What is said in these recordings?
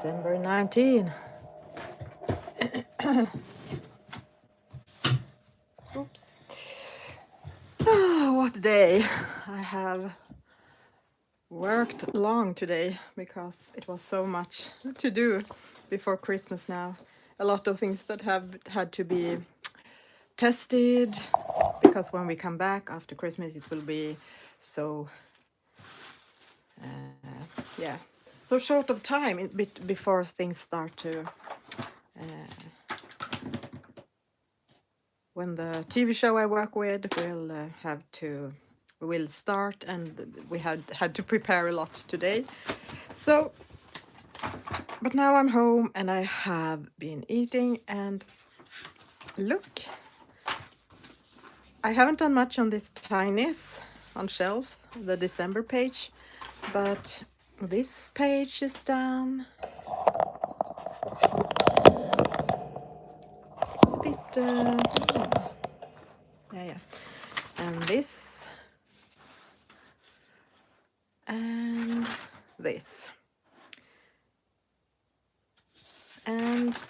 December 19. Oops. What day. I have worked long today because it was so much to do before Christmas now. A lot of things that have had to be tested because when we come back after Christmas it will be so yeah, so short of time before things start to when the TV show I work with will start, and we had to prepare a lot today. So, but now I'm home and I have been eating, and look, I haven't done much on this Tinys on shelves, the December page, but this page is done. It's a bit, yeah, and this, and this, and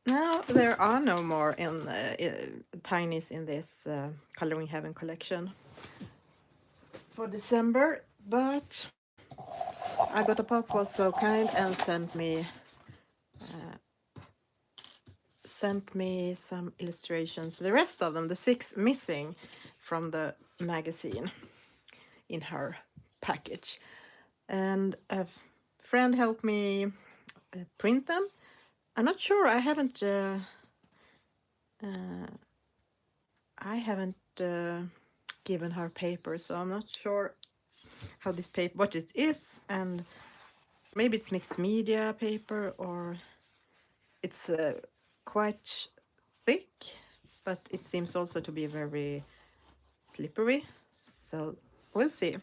now there are no more in Tinys in this Coloring Heaven collection for December, but Agota Pop was so kind and sent me some illustrations, the rest of them, the 6 missing from the magazine in her package. And a friend helped me print them. I'm not sure, I haven't given her paper, so I'm not sure how this paper, what it is, and maybe it's mixed media paper or it's quite thick, but it seems also to be very slippery, so we'll see.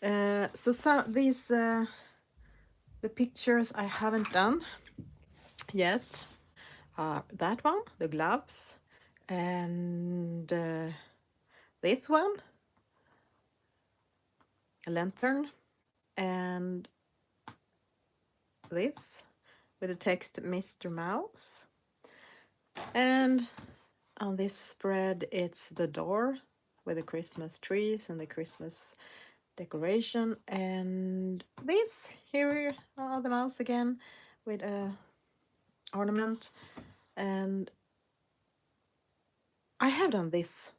So these the pictures I haven't done yet are that one, the gloves, and this one, a lantern, and this with the text Mr. Mouse, and on this spread it's the door with the Christmas trees and the Christmas decoration, and this here are the mouse again with a ornament. And I have done this,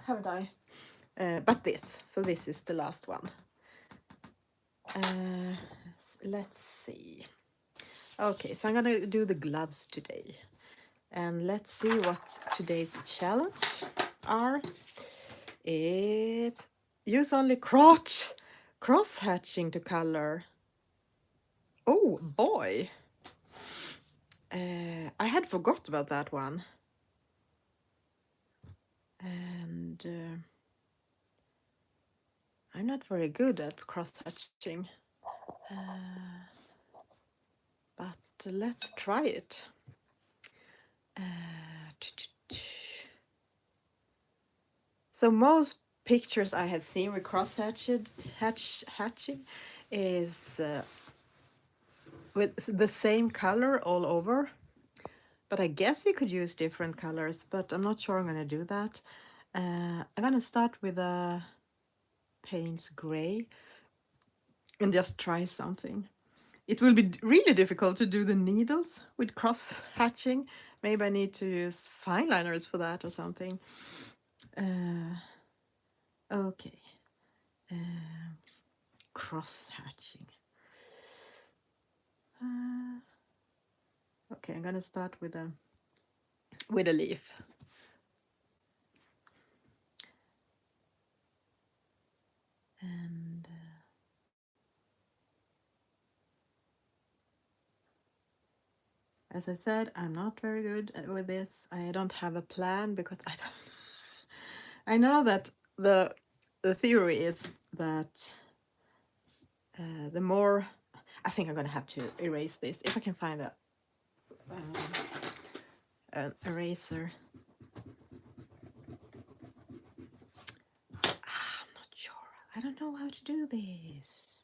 haven't I? But this, so this is the last one. Let's see. Okay, so I'm gonna do the gloves today, and let's see what today's challenge are. It's use only cross hatching to color. Oh boy, I had forgot about that one, and I'm not very good at cross hatching, but let's try it. So most pictures I had seen with cross hatching is with the same color all over, but I guess you could use different colors, but I'm not sure I'm going to do that. I'm going to start with a Payne's Gray and just try something. It will be really difficult to do the needles with cross hatching. Maybe I need to use fine liners for that or something. Okay. Cross hatching. Okay, I'm gonna start with a leaf. And as I said, I'm not very good with this. I don't have a plan because I don't. I know that the theory is that the more, I think I'm gonna have to erase this if I can find an eraser. I'm not sure. I don't know how to do this.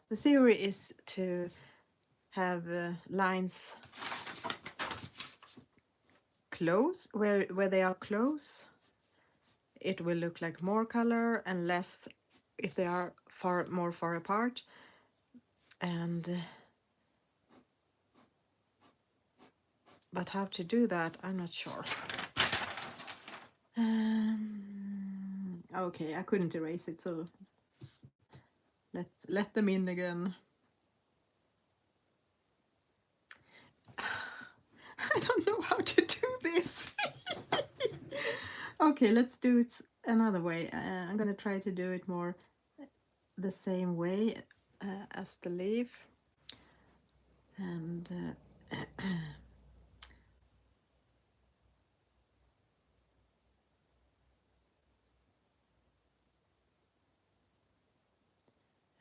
The theory is to have lines close, where they are close, it will look like more color, and less if they are more far apart. And but how to do that, I'm not sure. Okay, I couldn't erase it, so let's let them in again. I don't know how to do this. Okay, let's do it another way. I'm gonna try to do it more the same way as the leaf. And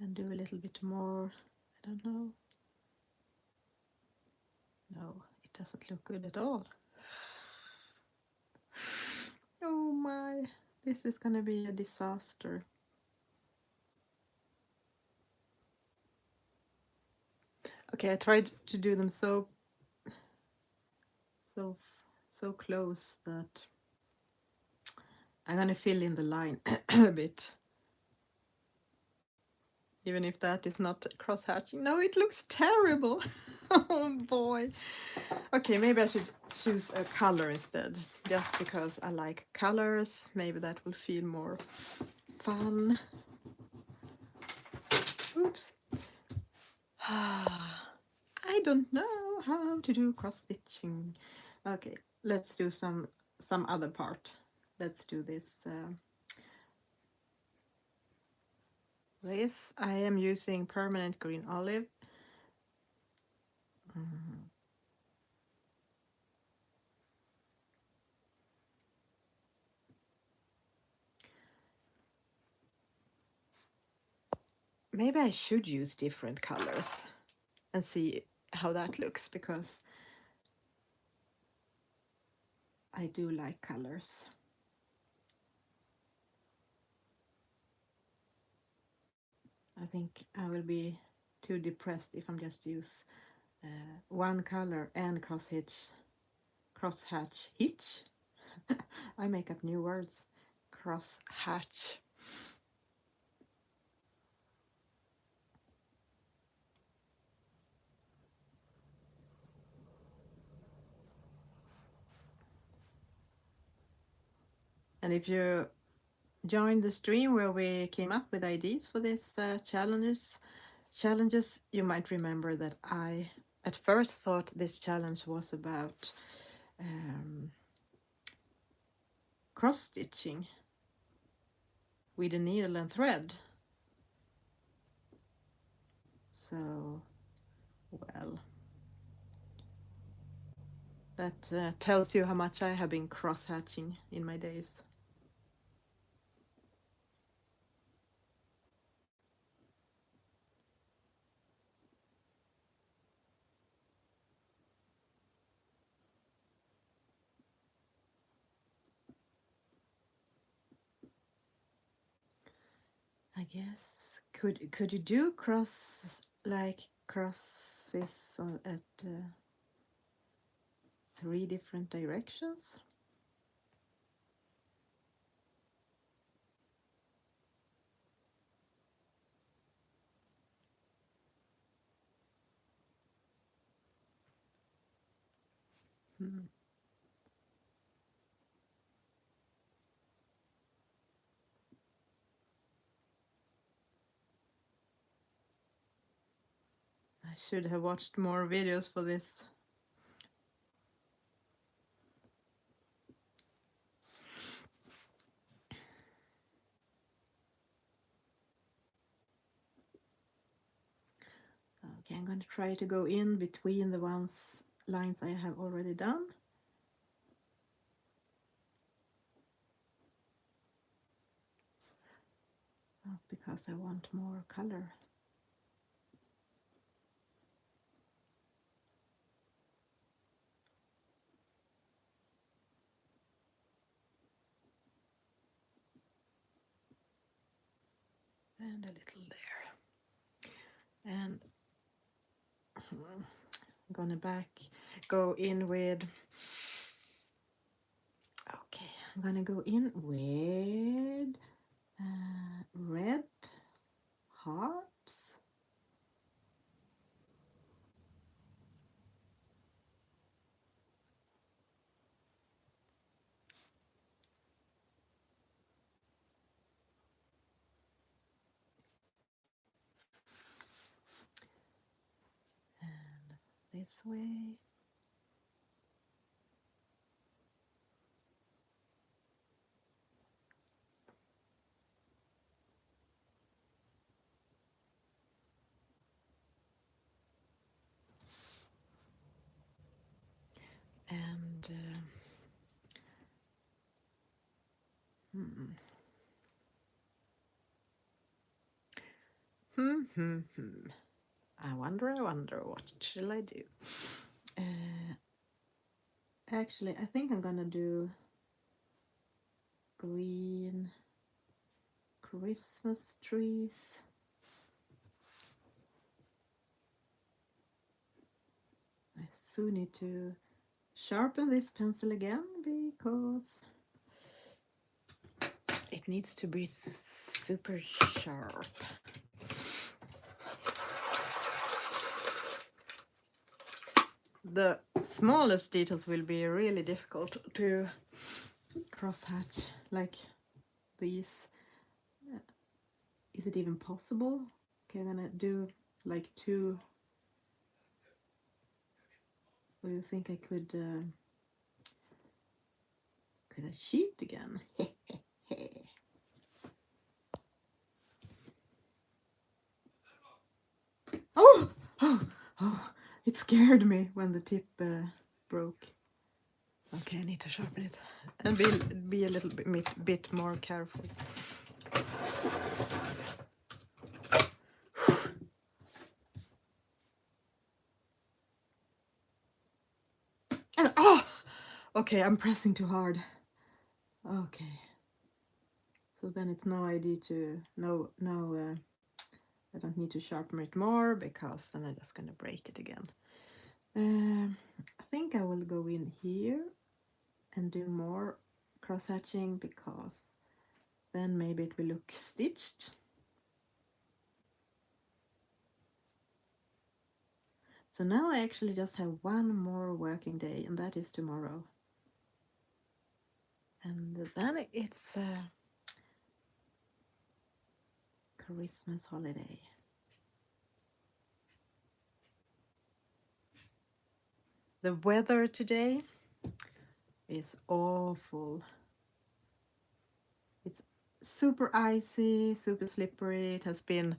and do a little bit more. I don't know. No, it doesn't look good at all. Oh my, this is gonna be a disaster. Okay, I tried to do them so close that I'm gonna fill in the line a bit. Even if that is not cross-hatching. No, it looks terrible. Oh boy. Okay, maybe I should choose a color instead, just because I like colors. Maybe that will feel more fun. Oops. I don't know how to do cross-stitching. Okay, let's do some other part. Let's do this. This I am using permanent green olive. Maybe I should use different colors and see how that looks, because I do like colors. I think I will be too depressed if I'm just use one color and crosshatch. I make up new words. Crosshatch. And if you joined the stream where we came up with ideas for this challenges, you might remember that I at first thought this challenge was about cross stitching with a needle and thread. So, well, that tells you how much I have been cross hatching in my days. I guess could you do crosses at 3 different directions? I should have watched more videos for this. Okay, I'm going to try to go in between the lines I have already done. Because I want more color. And a little there. And I'm gonna go in with, okay, I'm gonna go in with red hearts. And this way. And I wonder, what shall I do? Actually, I think I'm gonna do green Christmas trees. I soon need to sharpen this pencil again because it needs to be super sharp. The smallest details will be really difficult to cross-hatch, like these. Is it even possible? Okay, I'm gonna do like two. Or you think I could I cheat again? Oh, oh, oh! It scared me when the tip broke. Okay, I need to sharpen it and be a little bit more careful. And, oh, okay, I'm pressing too hard. Okay, so then it's no idea to I don't need to sharpen it more because then I'm just gonna break it again. I think I will go in here and do more cross hatching because then maybe it will look stitched. So now I actually just have one more working day, and that is tomorrow. And then it's Christmas holiday. The weather today is awful. It's super icy, super slippery. It has been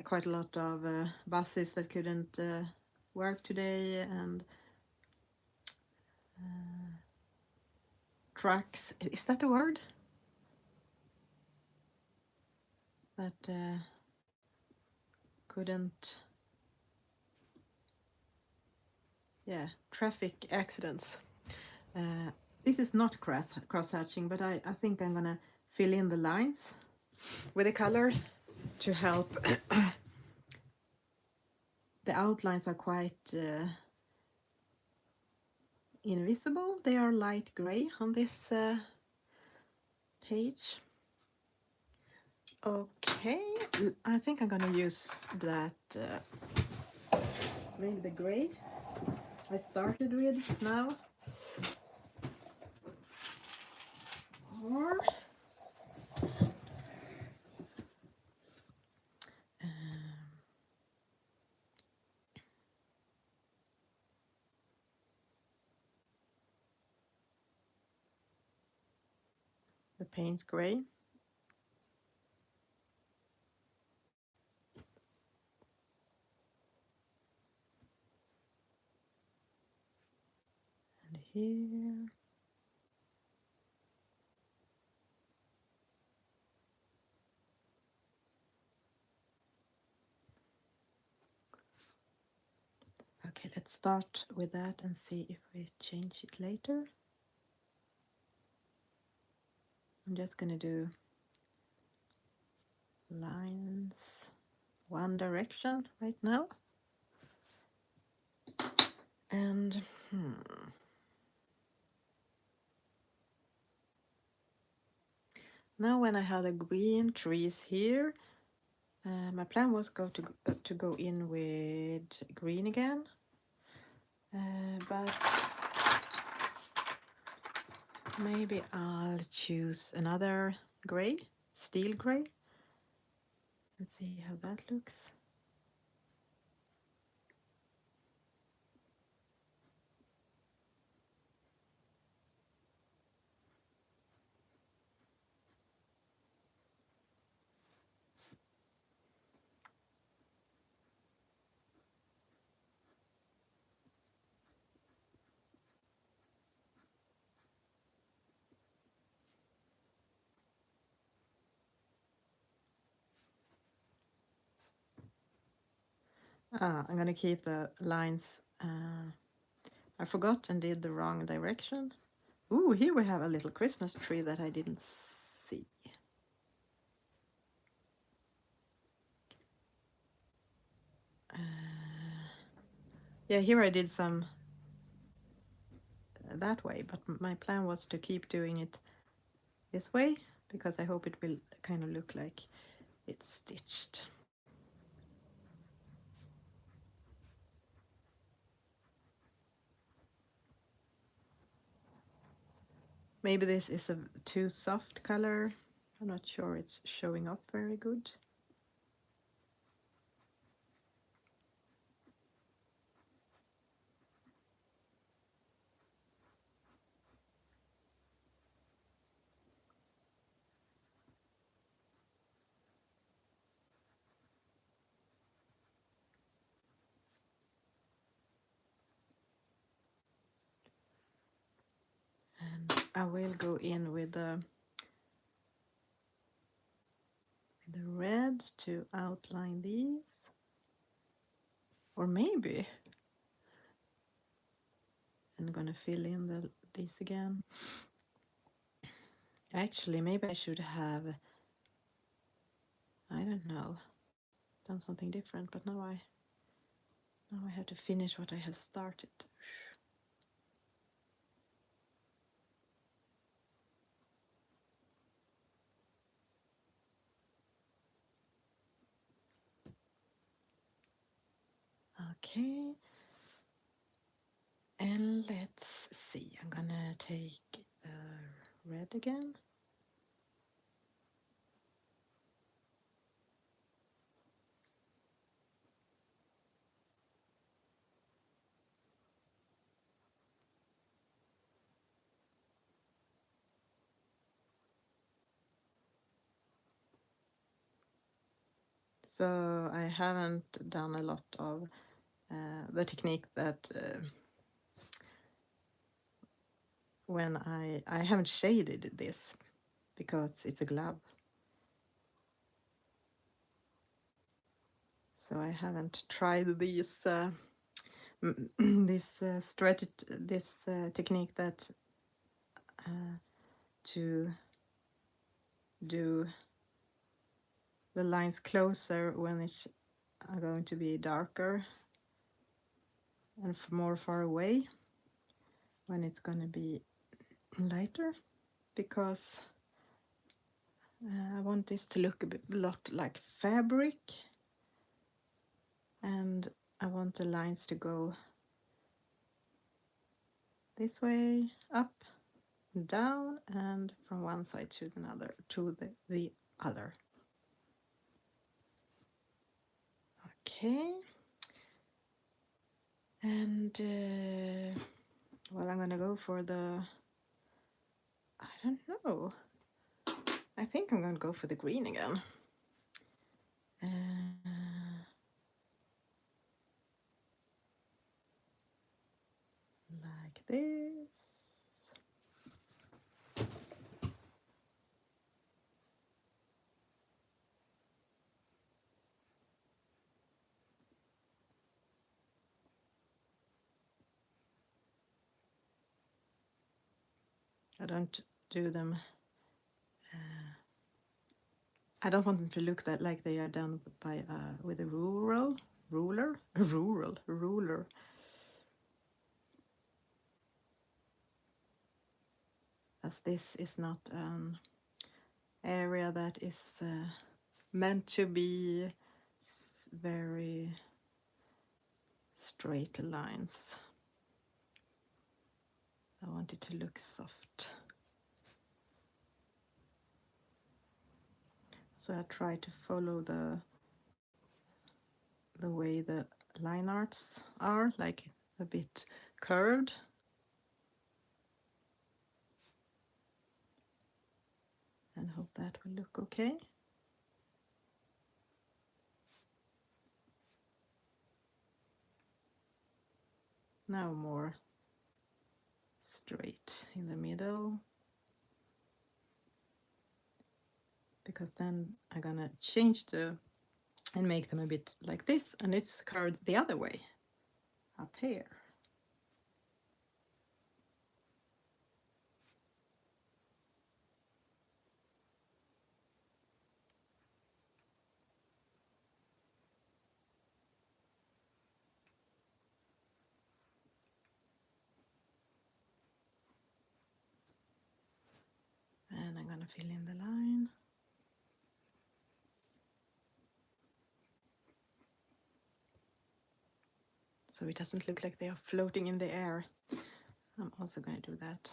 quite a lot of buses that couldn't work today, and trucks. Is that a word? That couldn't. Yeah, traffic accidents. This is not cross-hatching, but I think I'm gonna fill in the lines with a color to help. The outlines are quite invisible. They are light gray on this page. Okay, I think I'm gonna use that, maybe the gray I started with now. Or the paint's gray. And here. Okay, let's start with that and see if we change it later. I'm just gonna do lines one direction right now. And now when I have the green trees here, my plan was to go in with green again, but maybe I'll choose another gray, steel gray. Let's see how that looks. I'm gonna keep the lines. I forgot and did the wrong direction. Ooh, here we have a little Christmas tree that I didn't see. Yeah, here I did some that way, but my plan was to keep doing it this way because I hope it will kind of look like it's stitched. Maybe this is a too soft color. I'm not sure it's showing up very good. And I will go in with the red to outline these. Or maybe I'm gonna fill in these again. Actually, maybe I should have, I don't know, done something different, but now I have to finish what I have started. Okay. And let's see, I'm gonna take red again. So I haven't done a lot of the technique that when I haven't shaded this because it's a glove. So I haven't tried these this technique that to do the lines closer when it's going to be darker and more far away when it's going to be lighter, because I want this to look a lot like fabric, and I want the lines to go this way, up and down, and from one side to another, to the other. Okay. And well, I'm gonna go for the, I don't know, I think I'm gonna go for the green again. Like this. I don't do them I don't want them to look that like they are done by with a ruler. As this is not an area that is meant to be very straight lines. I want it to look soft. So I try to follow the way the line arts are, like a bit curved. And hope that will look okay. Now more straight in the middle, because then I'm gonna change and make them a bit like this, and it's curved the other way up here. And I'm gonna fill in the line. So it doesn't look like they are floating in the air. I'm also going to do that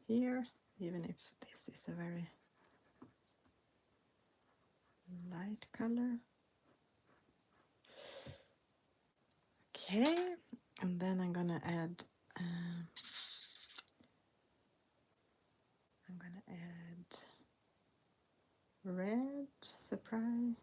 here, even if this is a very light color. Okay, and then I'm gonna add red, surprise.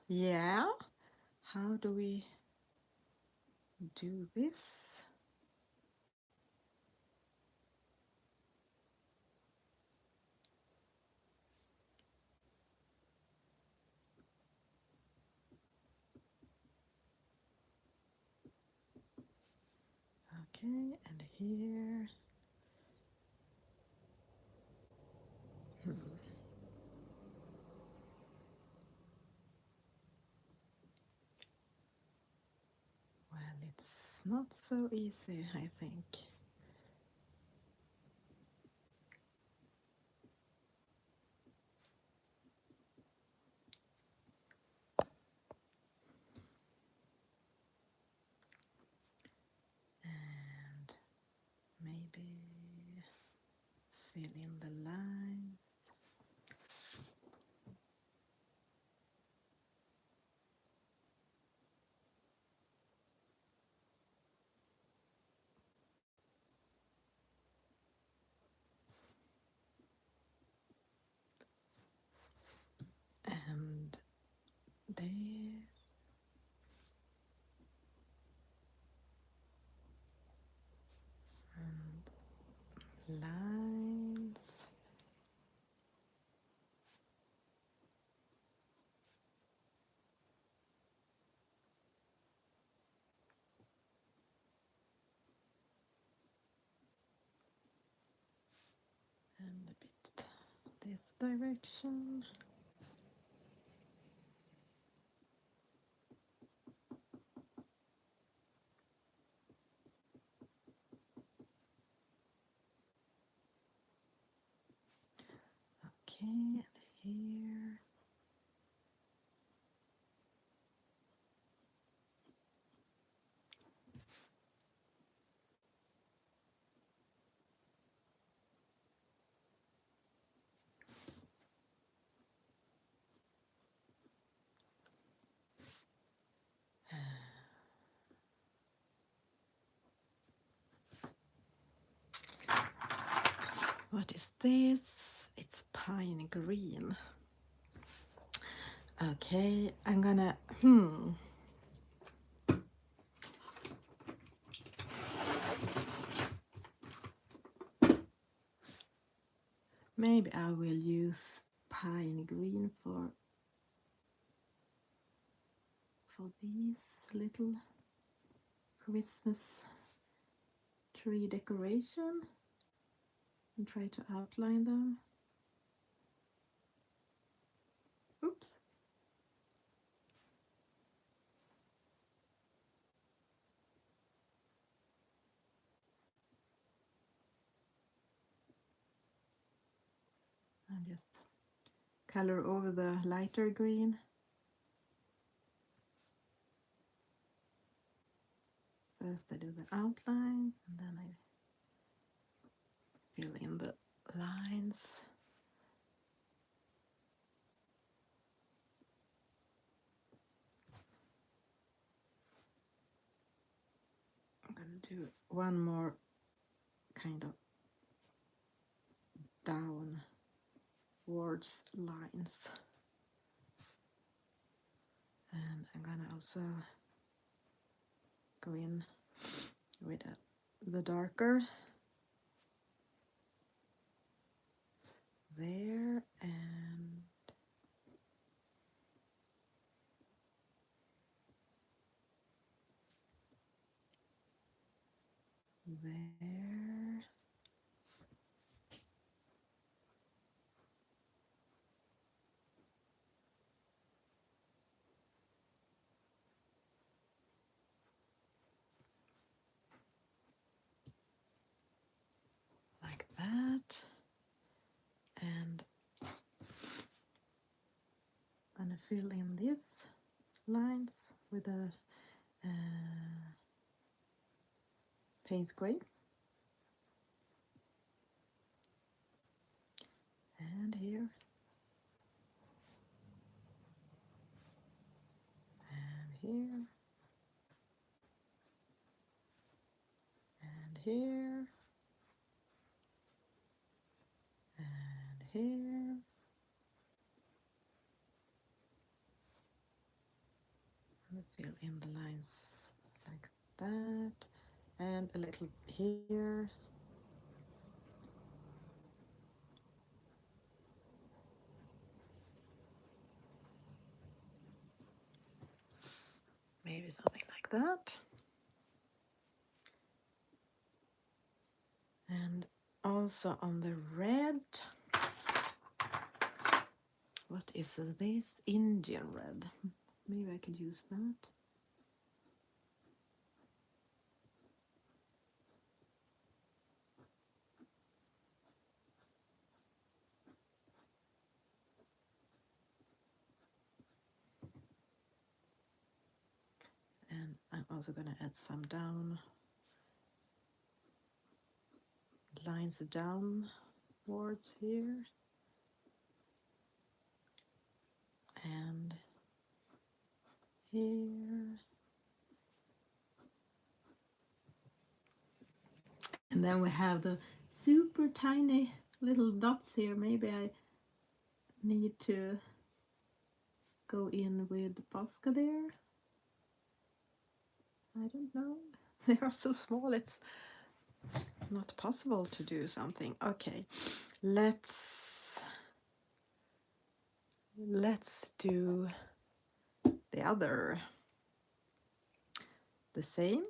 Yeah, how do we do this? Okay, and here. Well, it's not so easy, I think. And maybe fill in the lines. And this. And lines. And a bit this direction. Okay, and here. What is this? It's pine green. Okay, I'm gonna, maybe I will use pine green for these little Christmas tree decoration and try to outline them. Oops. And just color over the lighter green. First I do the outlines and then I fill in the lines. I'm going to do one more kind of downwards lines. And I'm going to also go in with the darker there and there. Like that. And I'm gonna fill in these lines with a Payne's Gray. And here. And here. And here. And here. And fill in the lines like that. And a little here. Maybe something like that. And also on the red, what is this? Indian red. Maybe I could use that. And I'm also going to add some lines downwards here. And here. And then we have the super tiny little dots here. Maybe I need to go in with Posca there. I don't know. They are so small, it's not possible to do something. Okay, let's do the same.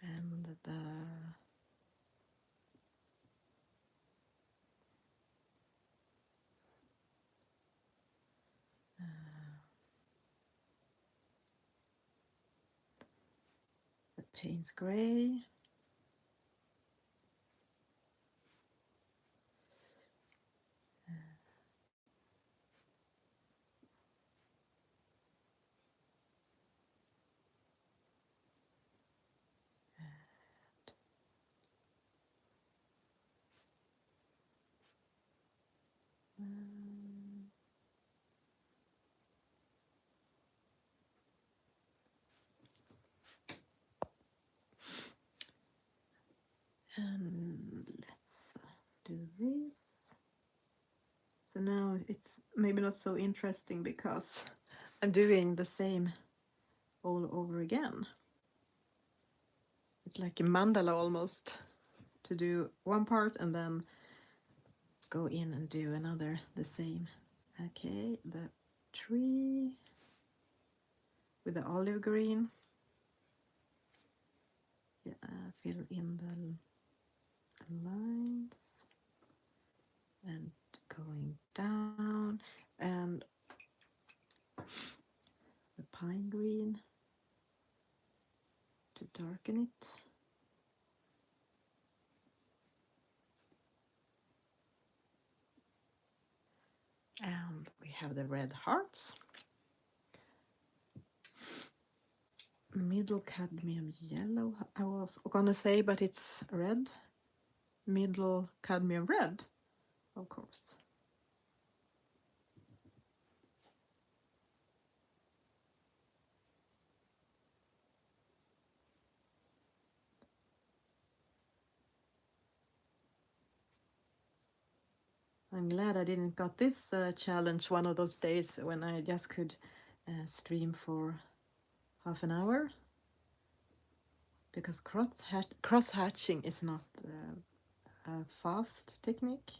And the Payne's Gray. And let's do this. So now it's maybe not so interesting because I'm doing the same all over again. It's like a mandala almost, to do one part and then go in and do another the same. Okay, the tree with the olive green. Yeah, fill in the lines and going down, and the pine green to darken it. And we have the red hearts. Middle cadmium yellow, I was gonna say, but it's red. Middle cadmium red, of course. I'm glad I didn't got this challenge one of those days when I just could stream for half an hour, because cross hatching is not a fast technique.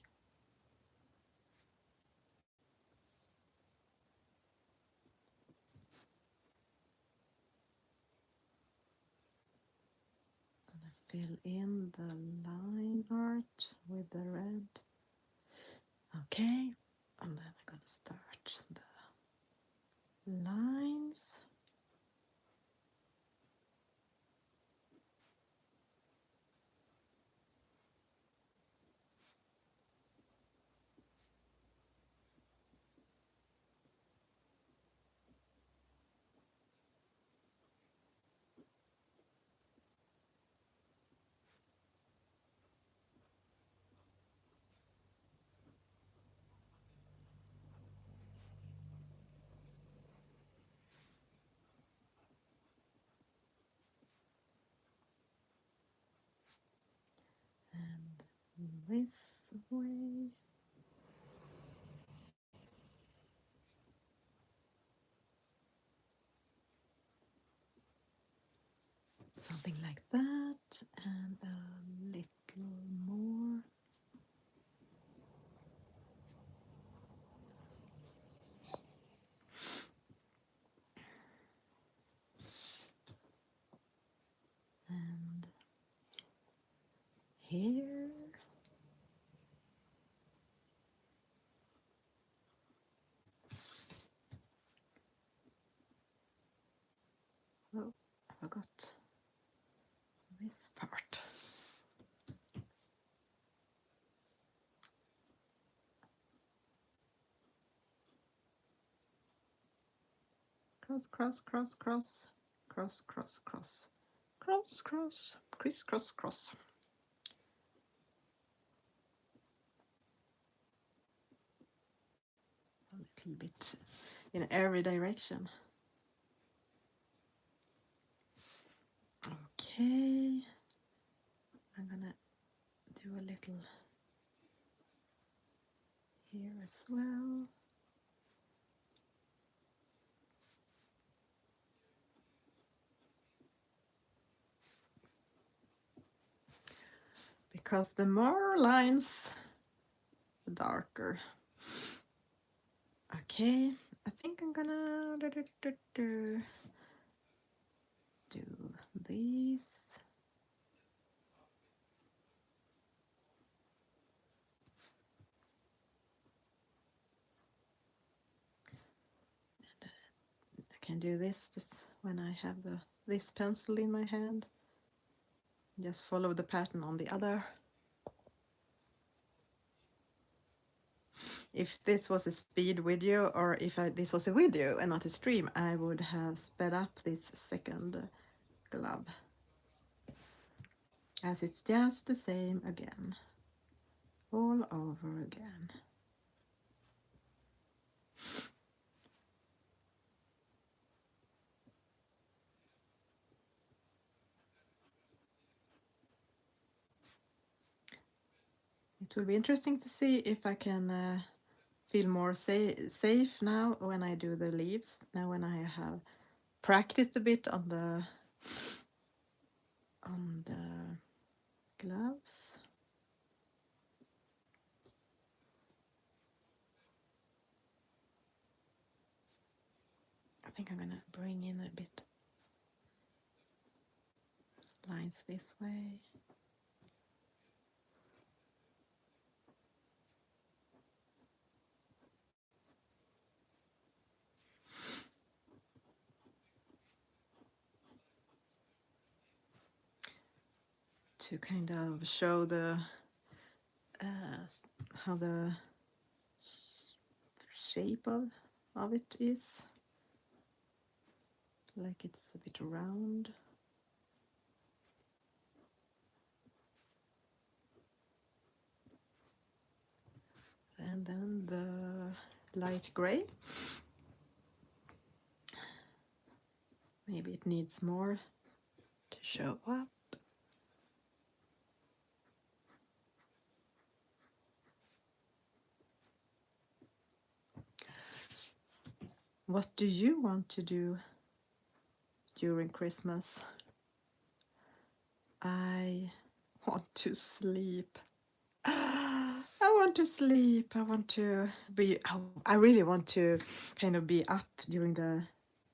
Fill in the line art with the red. Okay, and then I'm gonna start the lines. And this way. Something like that, and a little more. And here. Oh, I forgot this part. Cross, cross, cross, cross, cross, cross, cross, cross, cross, criss, cross, cross. A little bit in every direction. Okay, I'm gonna do a little here as well. Because the more lines, the darker. Okay, I think I'm gonna do these. I can do this when I have this pencil in my hand. Just follow the pattern on the other. If this was a speed video, or if this was a video and not a stream, I would have sped up this second glove, as it's just the same again, all over again. It will be interesting to see if I can feel more safe now when I do the leaves. Now when I have practiced a bit on the gloves. I think I'm gonna bring in a bit lines this way. To kind of show the how the shape of it is, like it's a bit round. And then the light gray. Maybe it needs more to show up. What do you want to do during Christmas? I want to sleep. I want to sleep. I want to be. I really want to kind of be up during the.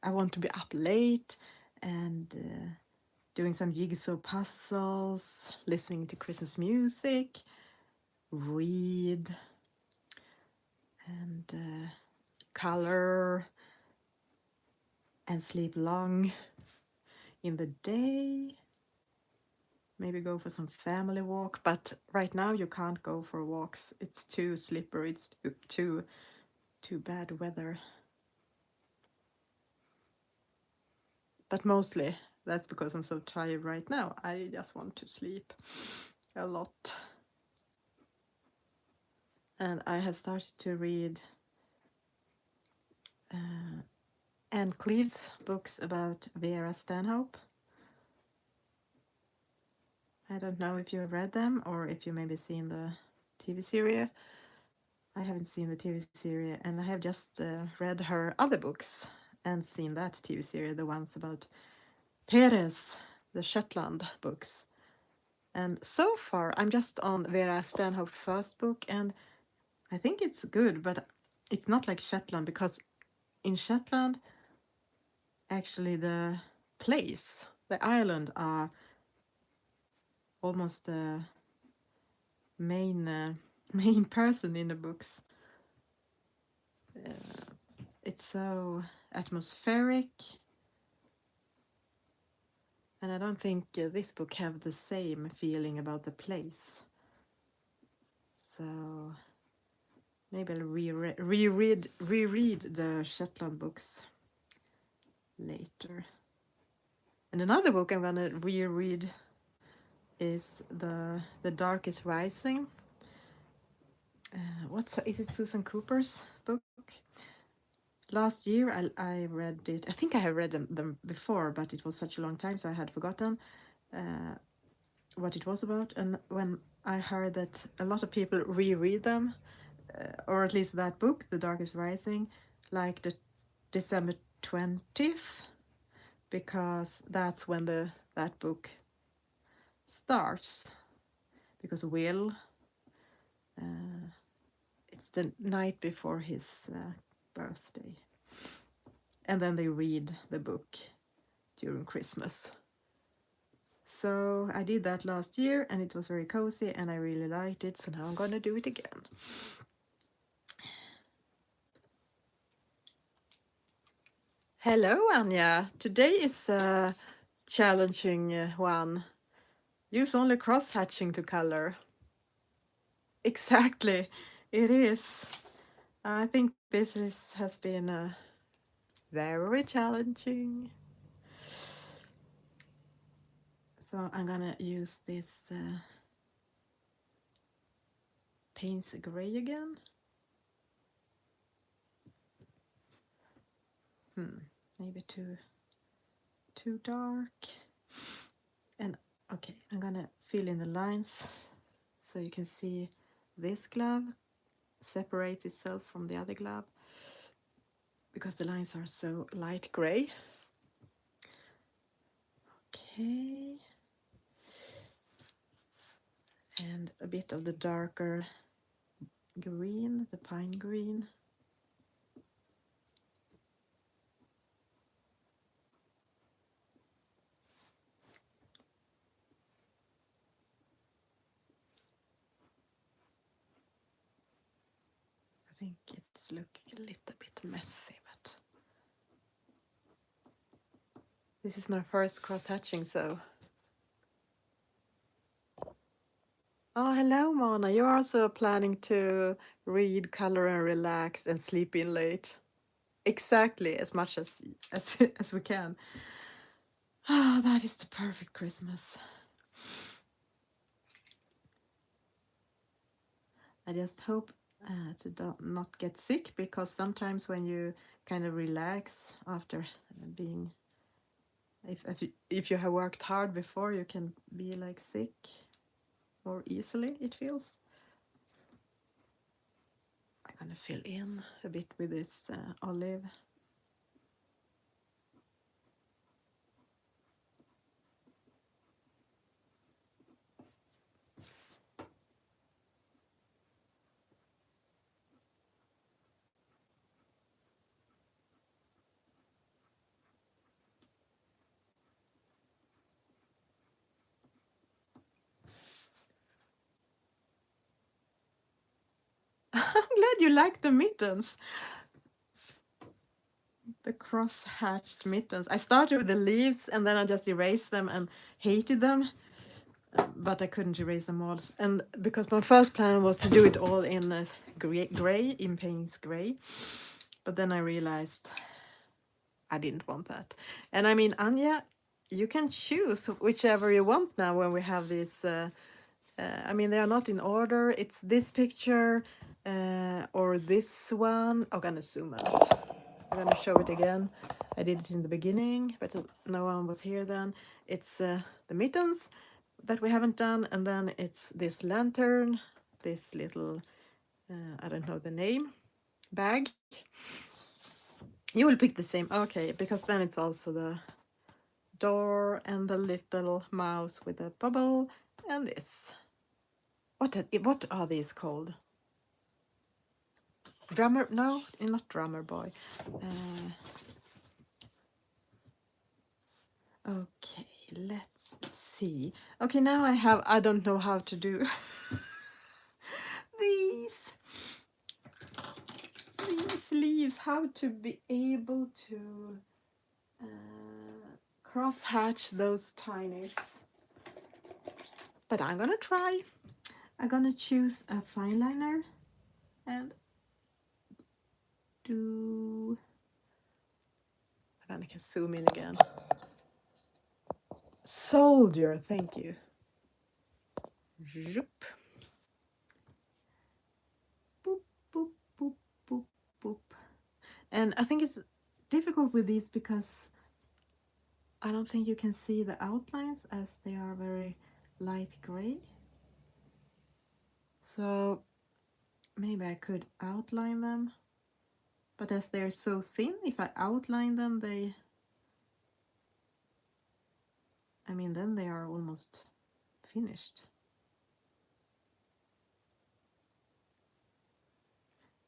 I want to be up late and doing some jigsaw puzzles, listening to Christmas music, read, and color, and sleep long in the day. Maybe go for some family walk, but right now you can't go for walks. It's too slippery. It's too bad weather. But mostly that's because I'm so tired right now. I just want to sleep a lot. And I have started to read Anne Cleeve's books about Vera Stanhope. I don't know if you have read them or if you maybe seen the TV series. I haven't seen the TV series, and I have just read her other books and seen that TV series, the ones about Perez, the Shetland books. And so far, I'm just on Vera Stanhope's first book, and I think it's good, but it's not like Shetland, because in Shetland, actually the place, the island, are almost the main person in the books. It's so atmospheric, and I don't think this book have the same feeling about the place. So maybe I'll reread the Shetland books later. And another book I'm gonna reread is the Dark is Rising. Is it Susan Cooper's book? Last year I read it. I think I have read them before, but it was such a long time, so I had forgotten what it was about. And when I heard that a lot of people reread them, or at least that book, The Dark is Rising, like the December 20th, because that's when that book starts. Because Will, it's the night before his birthday, and then they read the book during Christmas. So I did that last year, and it was very cozy, and I really liked it. So now I'm gonna do it again. Hello, Anja. Today is a challenging one. Use only cross-hatching to color. Exactly, it is. I think this has been very challenging. So I'm gonna use this Payne's Gray again. Maybe too dark. And okay, I'm gonna fill in the lines so you can see this glove separates itself from the other glove because the lines are so light gray. Okay. And a bit of the darker green, the pine green. I think it's looking a little bit messy, but this is my first cross hatching, so. Oh, hello, Mona. You're also planning to read, color, and relax and sleep in late. Exactly, as much as we can. Ah, that is the perfect Christmas. I just hope to not get sick, because sometimes when you kind of relax after being, if you have worked hard before, you can be like sick more easily, it feels. I'm gonna fill in a bit with this olive. I'm glad you like the mittens. The cross-hatched mittens. I started with the leaves and then I just erased them and hated them, but I couldn't erase them all. And because my first plan was to do it all in gray, in Payne's gray, but then I realized I didn't want that. And I mean, Anja, you can choose whichever you want now when we have this. I mean, they are not in order. It's this picture or this one. I'm gonna zoom out. I'm gonna show it again. I did it in the beginning, but no one was here then. It's the mittens that we haven't done, and then it's this lantern, this little, I don't know the name, bag. You will pick the same, okay, because then it's also the door and the little mouse with a bubble, and this. What are these called? Drummer? No, not drummer boy. Okay, let's see. Okay, now I don't know how to do these leaves, how to be able to cross hatch those tinies. But I'm gonna try. I'm gonna choose a fine liner and do. I can zoom in again. Soldier, thank you. Zoop. Boop, boop, boop, boop, boop. And I think it's difficult with these because I don't think you can see the outlines as they are very light gray. So maybe I could outline them, but as they're so thin, if I outline them, then they are almost finished.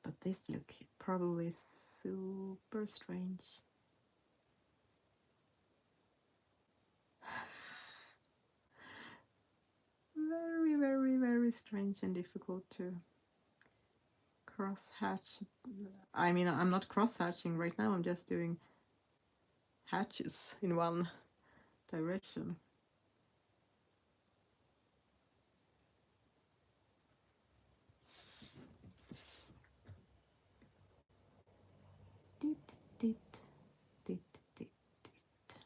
But this looks probably super strange. Very, very, very strange and difficult to cross hatch. I mean, I'm not cross hatching right now, I'm just doing hatches in one direction. Dit, dit, dit, dit, dit.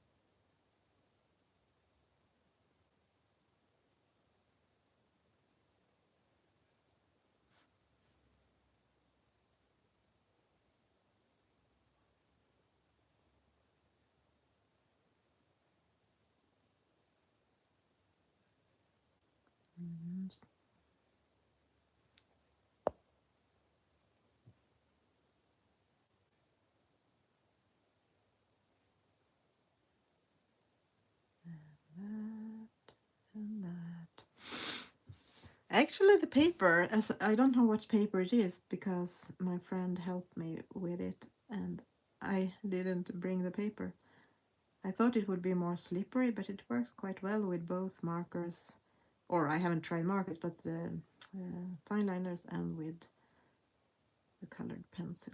Actually, the paper, as I don't know what paper it is because my friend helped me with it and I didn't bring the paper. I thought it would be more slippery, but it works quite well with both markers, or I haven't tried markers, but the fine liners and with the colored pencil.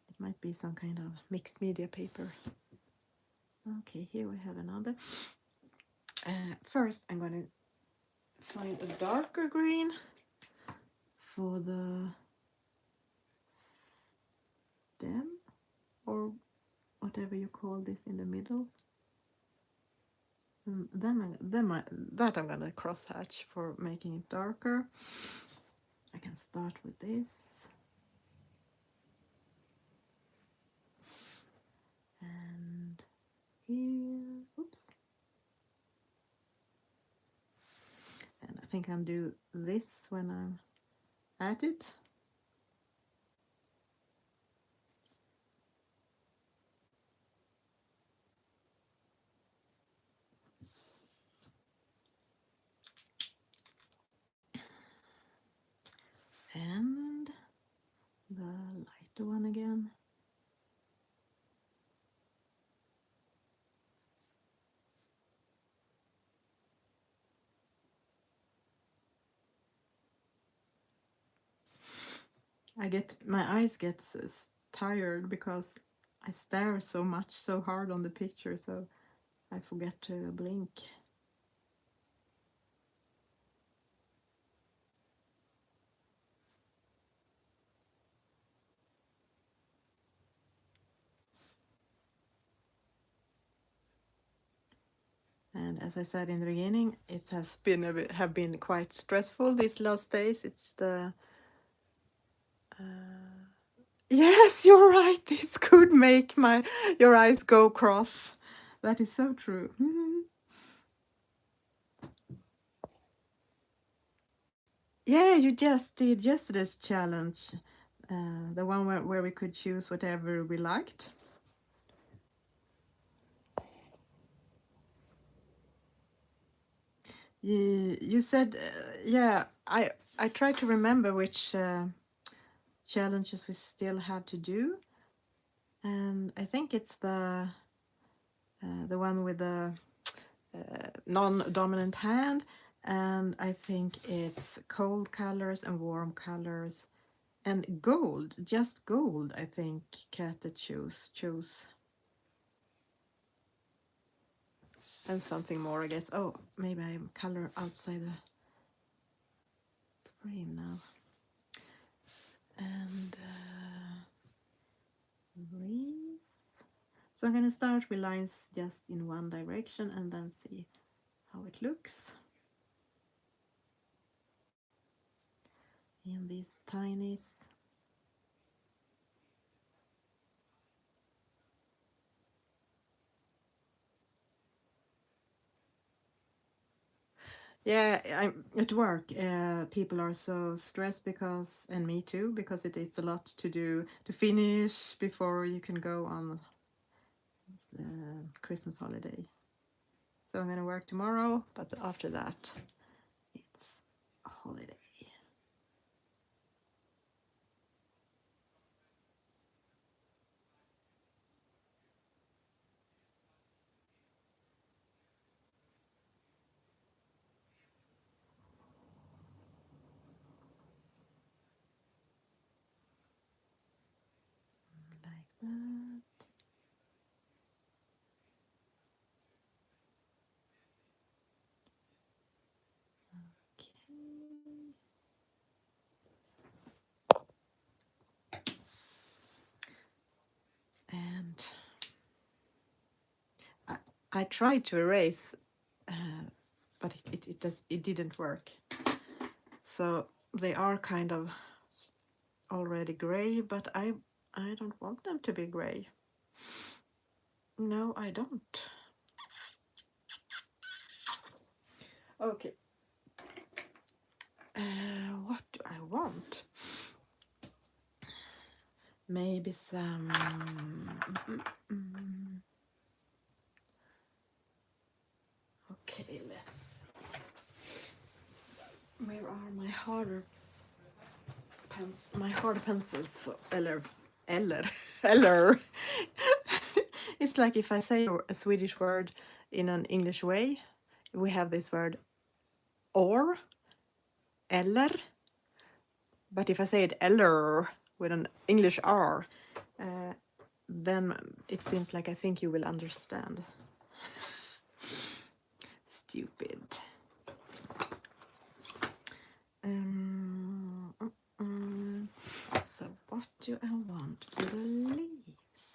It might be some kind of mixed media paper. Okay, here we have another. First, I'm going to find a darker green for the stem, or whatever you call this in the middle. And that I'm gonna cross hatch for making it darker. I can start with this. And here, oops. And I think I'll do this when I'm at it. And the lighter one again. My eyes get tired because I stare so much, so hard on the picture, so I forget to blink. And as I said in the beginning, it has been have been quite stressful these last days. It's the yes, you're right. This could make your eyes go cross. That is so true. Yeah, you just did yesterday's challenge, the one where we could choose whatever we liked. You said, yeah. I tried to remember which challenges we still have to do, and I think it's the one with the non-dominant hand, and I think it's cold colors and warm colors and gold, just gold. I think Kata chose and something more, I guess. Oh, maybe I'm color outside the frame now. And greens. So I'm going to start with lines just in one direction and then see how it looks in these tinies. Yeah, I'm at work. People are so stressed because, and me too, because it is a lot to do to finish before you can go on Christmas holiday. So I'm going to work tomorrow, but after that, it's a holiday. Like that. Okay. And I tried to erase, but it didn't work. So they are kind of already gray, but I don't want them to be gray. No, I don't. Okay. What do I want? Maybe some Okay, let's. Where are my harder my hard pencils? Eller. Eller. It's like if I say a Swedish word in an English way, we have this word or, eller. But if I say it eller with an English R, then it seems like I think you will understand. Stupid. So what do I want for the leaves?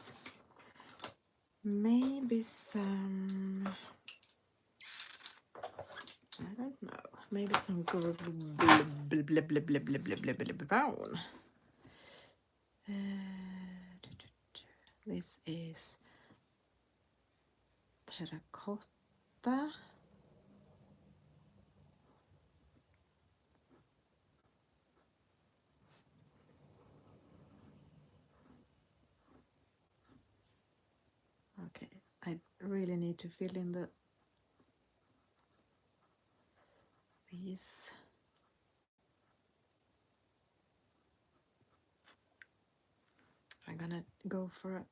Maybe some, I don't know, maybe some brown. This is terracotta. Okay, I really need to fill in these. I'm gonna go for a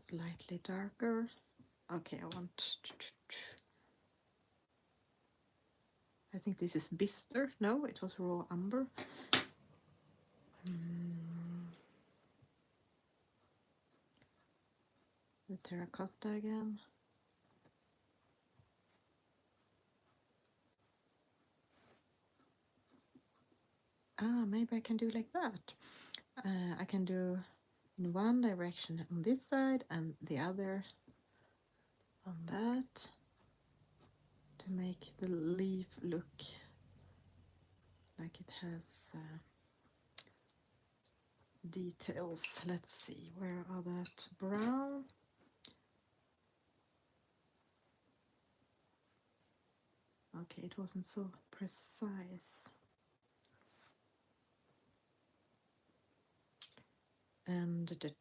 slightly darker. Okay, I think this is Bister. No, it was raw umber. The terracotta again. Maybe I can do like that. I can do in one direction on this side and the other on that to make the leaf look like it has details. Let's see, where are that brown? Okay, it wasn't so precise. And the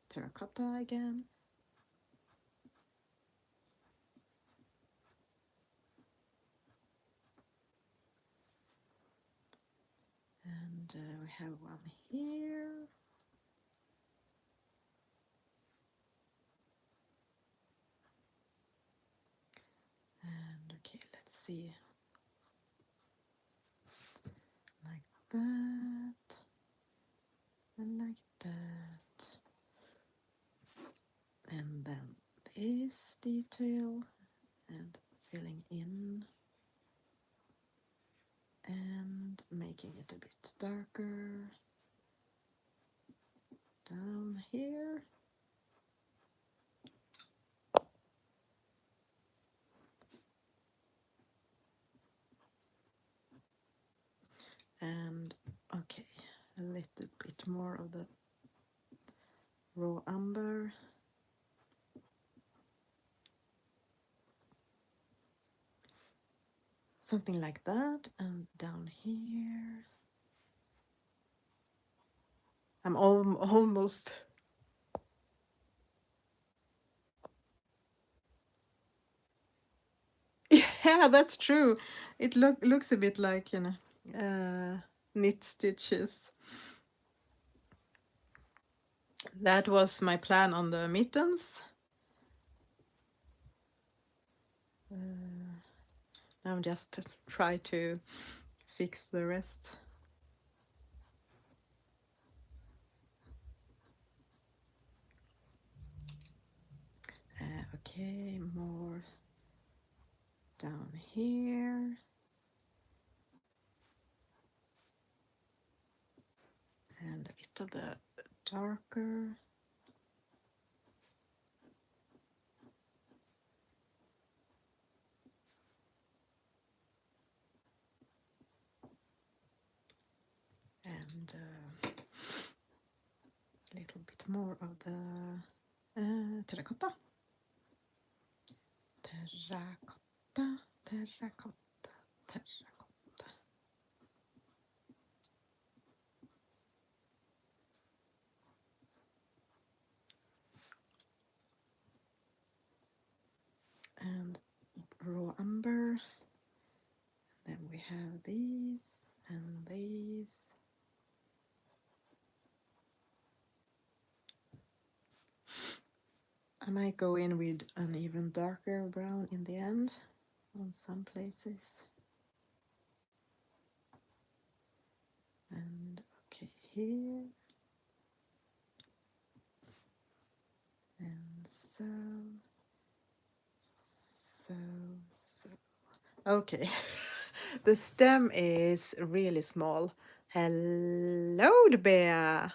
terracotta again. And we have one here. And okay, let's see. Like that. And like that. And then this detail and filling in and making it a bit darker down here. And okay, a little bit more of the raw umber. Something like that, and down here. I'm almost. Yeah, that's true. It looks a bit like, you know, knit stitches. That was my plan on the mittens. Now I'm just try to fix the rest. Okay, more down here. And a bit of the darker. And a little bit more of the terracotta. Terracotta, terracotta, terracotta. And we have these and these. I might go in with an even darker brown in the end on some places. And okay, here. And so. Okay. The stem is really small. Hello, Bea.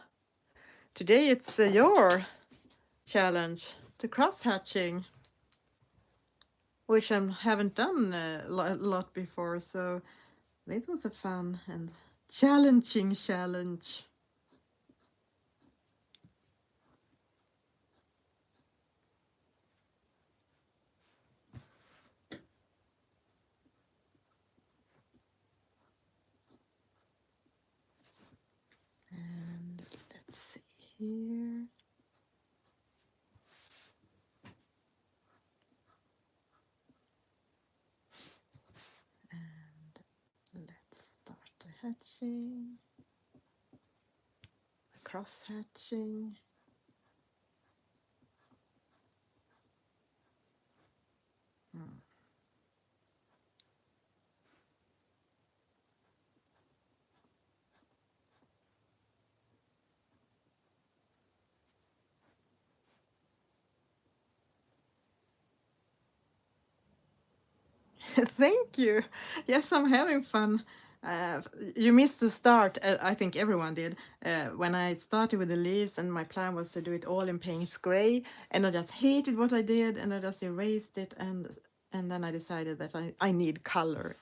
Today it's your challenge, the cross hatching, which I haven't done a lot before. So this was a fun and challenging challenge. And let's see here. And let's start the hatching, the cross hatching. Thank you. Yes, I'm having fun. You missed the start. I think everyone did. When I started with the leaves, and my plan was to do it all in Payne's Gray, and I just hated what I did, and I just erased it, and then I decided that I need color.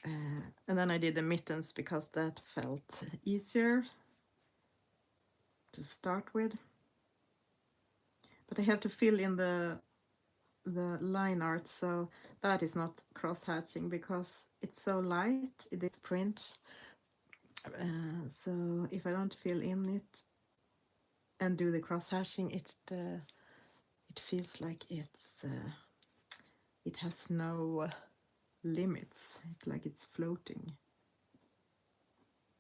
And then I did the mittens because that felt easier to start with. But I have to fill in the line art, so that is not cross hatching because it's so light, this print. So if I don't fill in it and do the cross hatching, it feels like it has no limits. It's like it's floating,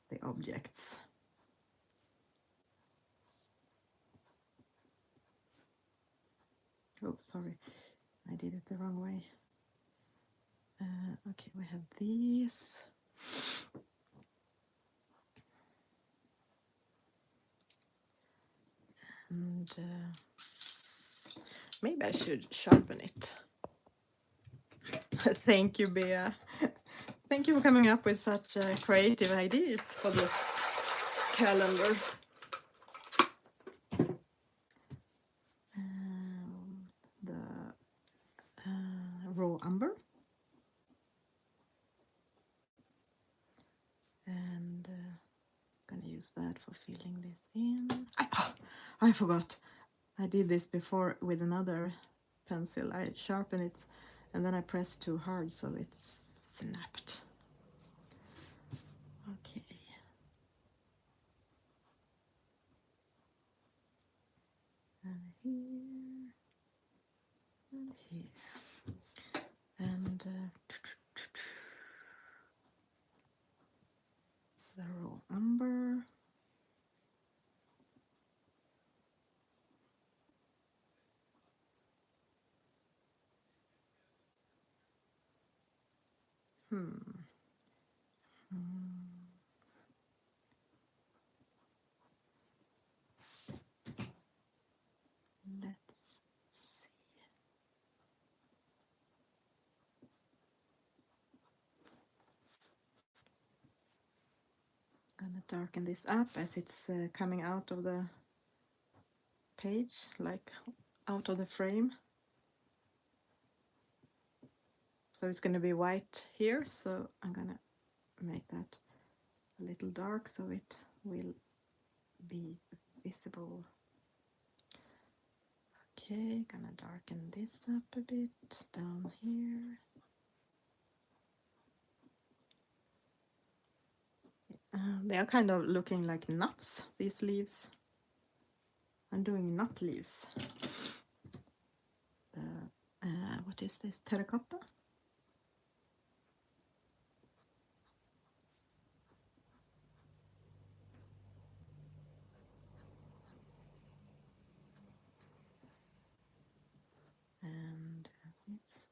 the objects. Oh, sorry, I did it the wrong way. Okay, we have these. And maybe I should sharpen it. Thank you, Bea. Thank you for coming up with such creative ideas for this calendar. The raw umber. And I'm gonna use that for filling this in. I forgot. I did this before with another pencil. I sharpen it and then I press too hard so it's snapped. Okay. And here and here. And the raw umber. Let's see. I'm gonna darken this up as it's coming out of the page, like out of the frame. So it's going to be white here, so I'm gonna make that a little dark so it will be visible. Okay, gonna darken this up a bit down here. They are kind of looking like nuts, these leaves. I'm doing nut leaves. What is this? Terracotta?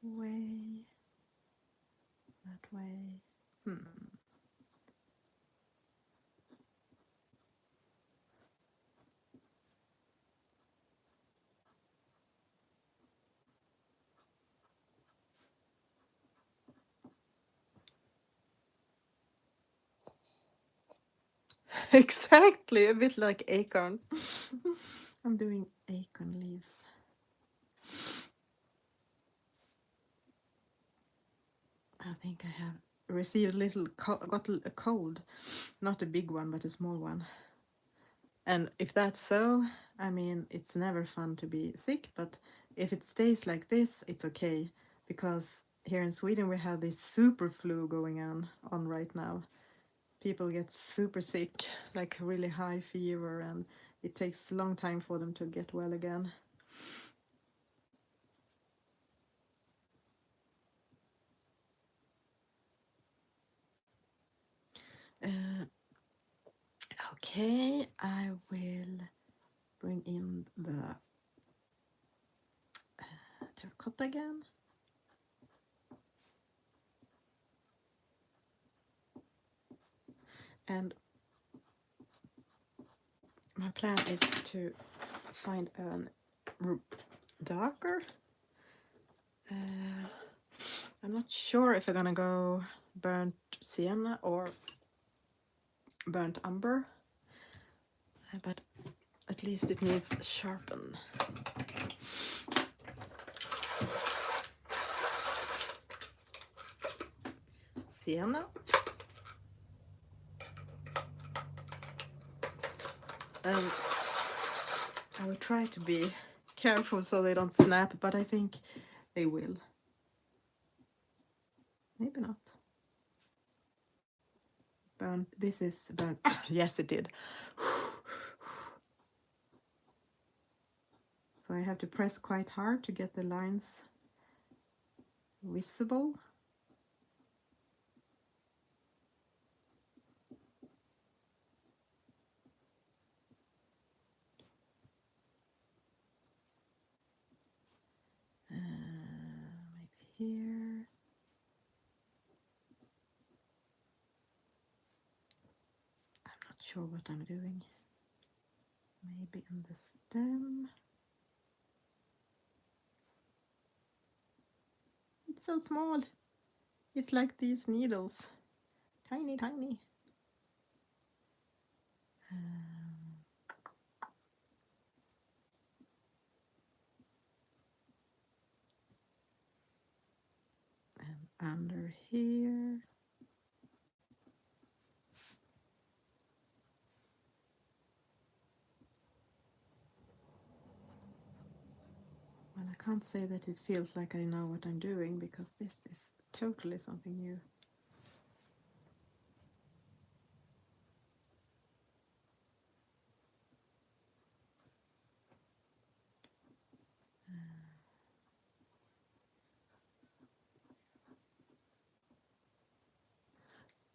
way, that way. Exactly, a bit like acorn. I'm doing acorn leaves. I think I have received got a cold, not a big one, but a small one. And if that's so, I mean, it's never fun to be sick, but if it stays like this, it's okay, because here in Sweden we have this super flu going on right now. People get super sick, like really high fever, and it takes a long time for them to get well again. Okay, I will bring in the terracotta again. And my plan is to find a darker. I'm not sure if I'm gonna go burnt sienna or burnt umber, but at least it needs sharpen. Sienna. And I will try to be careful so they don't snap, but I think they will. Maybe not. Burnt. This is burnt. Yes, it did. So I have to press quite hard to get the lines visible. Maybe here. I'm not sure what I'm doing. Maybe in the stem. It's so small. It's like these needles. Tiny, tiny. And under here. Well, I can't say that it feels like I know what I'm doing, because this is totally something new.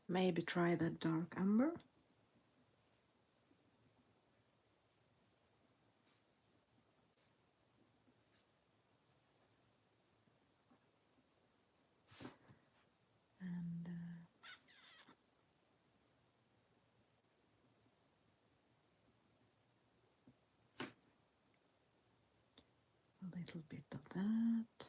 Maybe try that dark umber. And a little bit of that.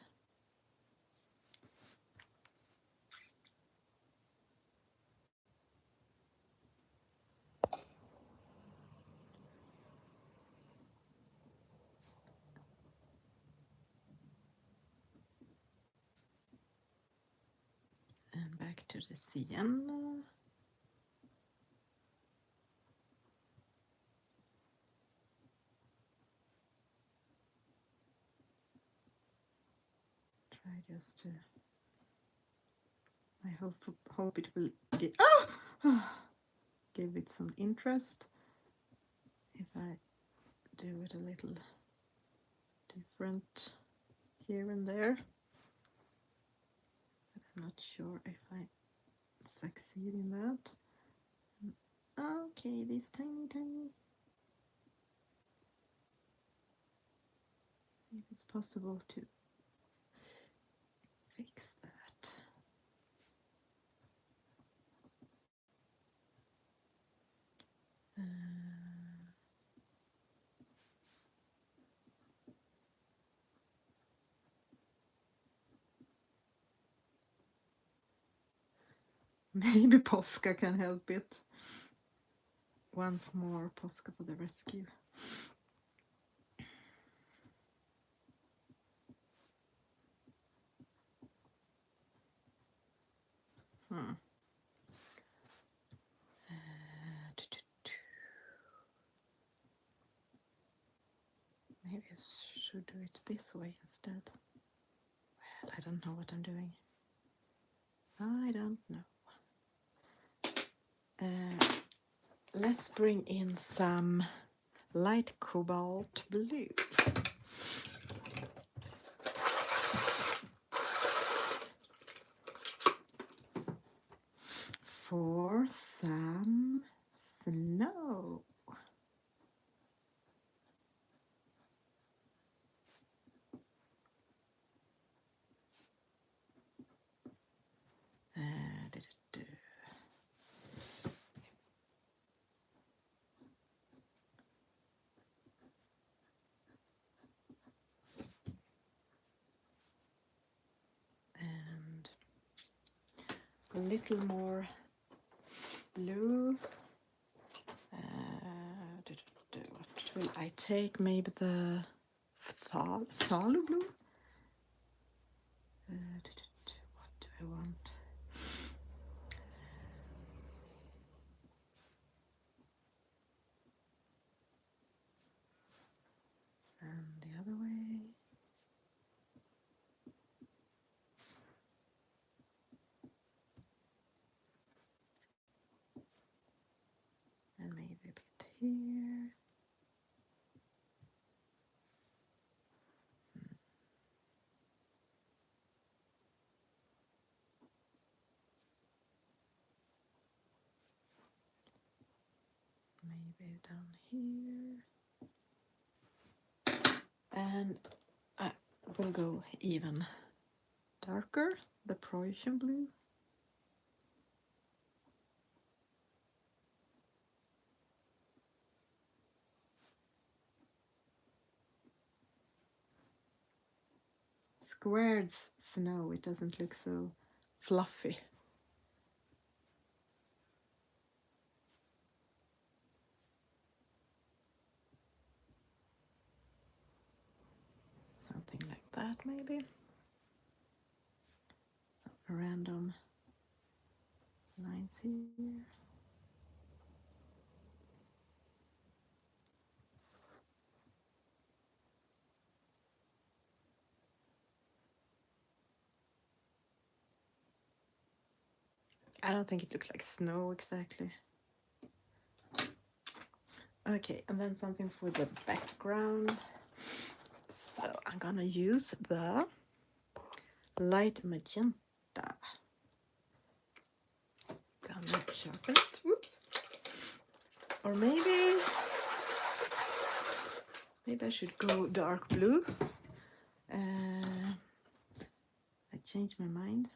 And back to the sienna. Try just to. I hope it will give it some interest if I do it a little different here and there. But I'm not sure if I succeed in that. Okay, this tiny. See if it's possible to fix that. Maybe Posca can help it. Once more, Posca for the rescue. Maybe I should do it this way instead. Well, I don't know what I'm doing. I don't know. Let's bring in some light cobalt blue. For some snow. And a little more blue. What will I take? Maybe the Thalu blue? What do I want? And the other way. And maybe a bit here. Maybe down here. And I will go even darker, the Prussian blue. Squared snow, it doesn't look so fluffy. Something like that, maybe. Some random lines here. I don't think it looks like snow exactly. Okay, and then something for the background. So I'm gonna use the light magenta. Gonna sharpen it. Whoops. Or maybe I should go dark blue. I changed my mind.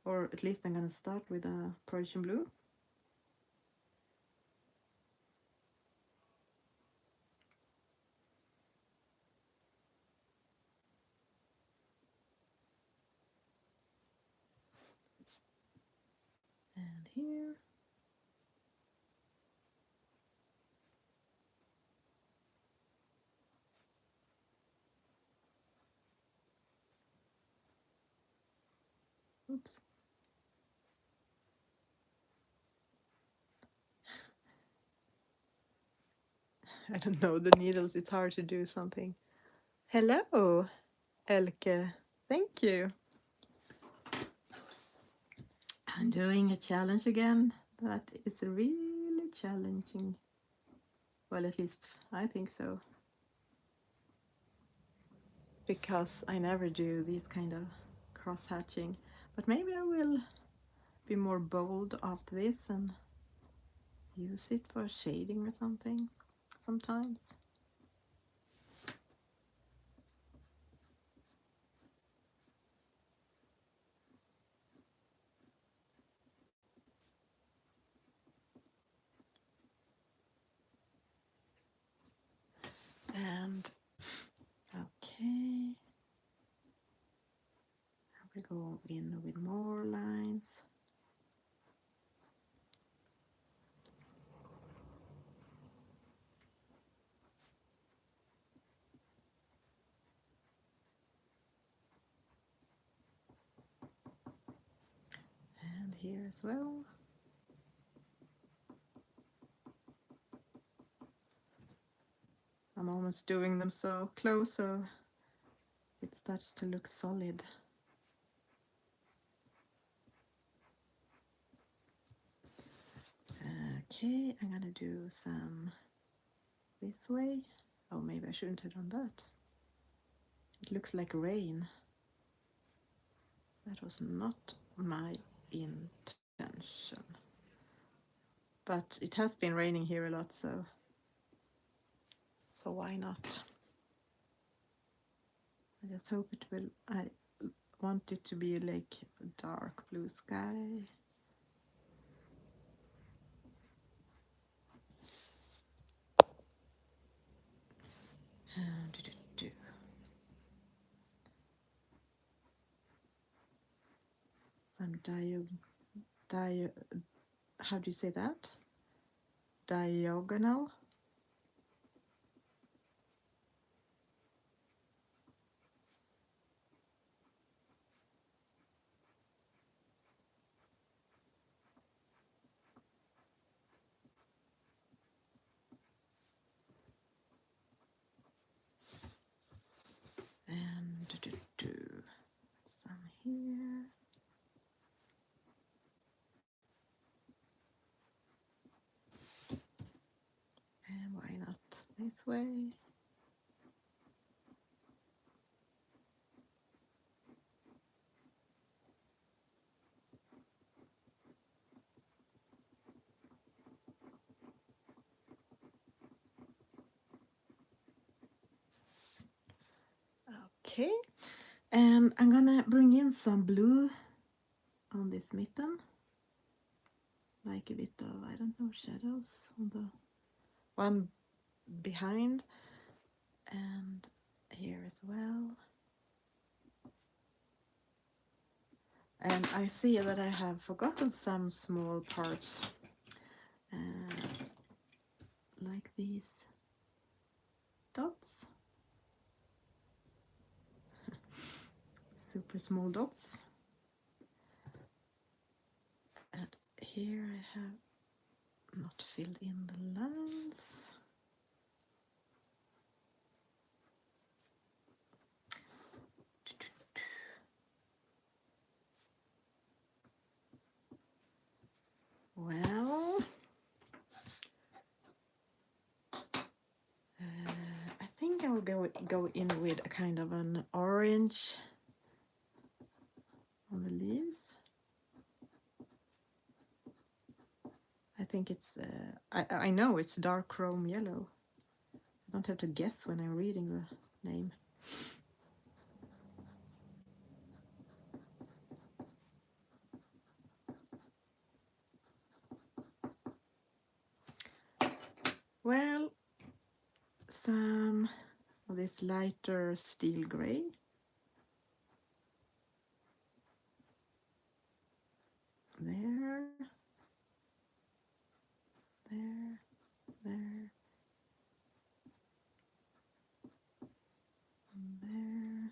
Or at least I'm gonna start with a Prussian blue. And here. Oops. I don't know the needles, it's hard to do something. Hello, Elke. Thank you. I'm doing a challenge again. That is really challenging. Well, at least I think so. Because I never do these kind of cross-hatching. But maybe I will be more bold after this and use it for shading or something sometimes. Okay. We go in with more lines. And here as well. I'm almost doing them so close so it starts to look solid. Okay, I'm gonna do some this way. Oh, maybe I shouldn't have done that. It looks like rain. That was not my intention. But it has been raining here a lot, so why not? I just hope it will. I want it to be like dark blue sky. Some how do you say that? Diagonal. And some here. And why not this way? Okay, and I'm gonna bring in some blue on this mitten, like a bit of, I don't know, shadows on the one behind and here as well. And I see that I have forgotten some small parts, like these dots, super small dots. And here I have not filled in the lines. Well, I think I will go in with a kind of an orange on the leaves. I think it's, I know it's dark chrome yellow. I don't have to guess when I'm reading the name. Well, some of this lighter steel gray. There, there, there, there,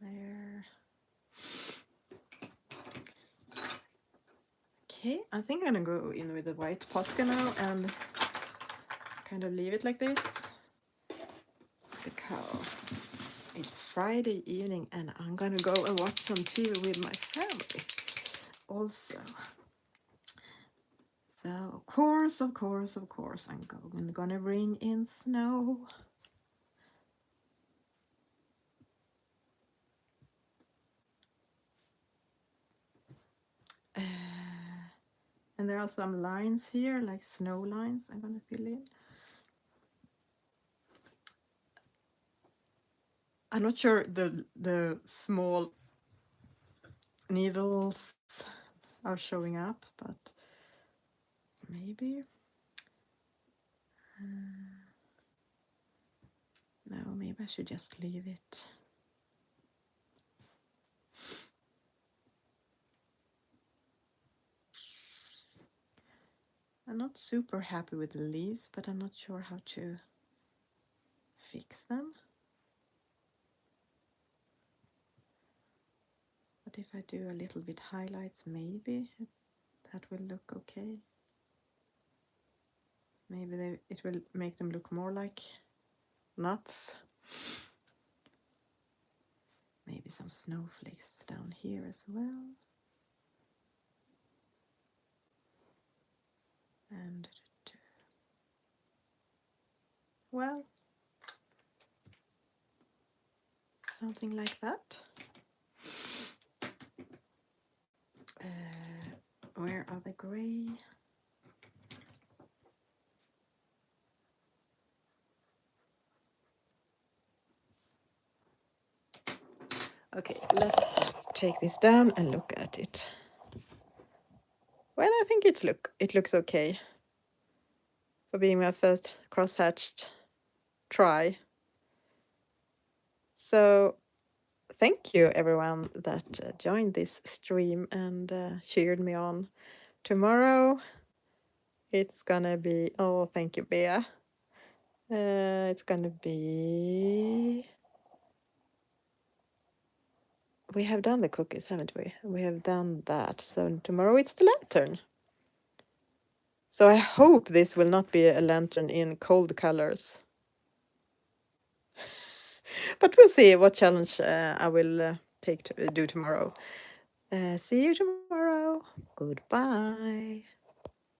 there. Okay, I think I'm gonna go in with the white Posca now and kind of leave it like this because it's Friday evening and I'm gonna go and watch some TV with my family also. So of course, I'm gonna bring in snow. And there are some lines here, like snow lines, I'm gonna fill in. I'm not sure the small needles are showing up, but maybe. No, maybe I should just leave it. I'm not super happy with the leaves, but I'm not sure how to fix them. But if I do a little bit highlights, maybe that will look okay. Maybe it will make them look more like nuts. Maybe some snowflakes down here as well. And well, something like that. Where are the gray? Okay, let's take this down and look at it. Well, I think it looks okay for being my first crosshatched try. So thank you everyone that joined this stream and cheered me on. Tomorrow it's gonna be, oh, thank you, Bea. It's gonna be, we have done the cookies, haven't we? We have done that. So tomorrow it's the lantern. So I hope this will not be a lantern in cold colors. But we'll see what challenge I will do tomorrow. See you tomorrow. Goodbye.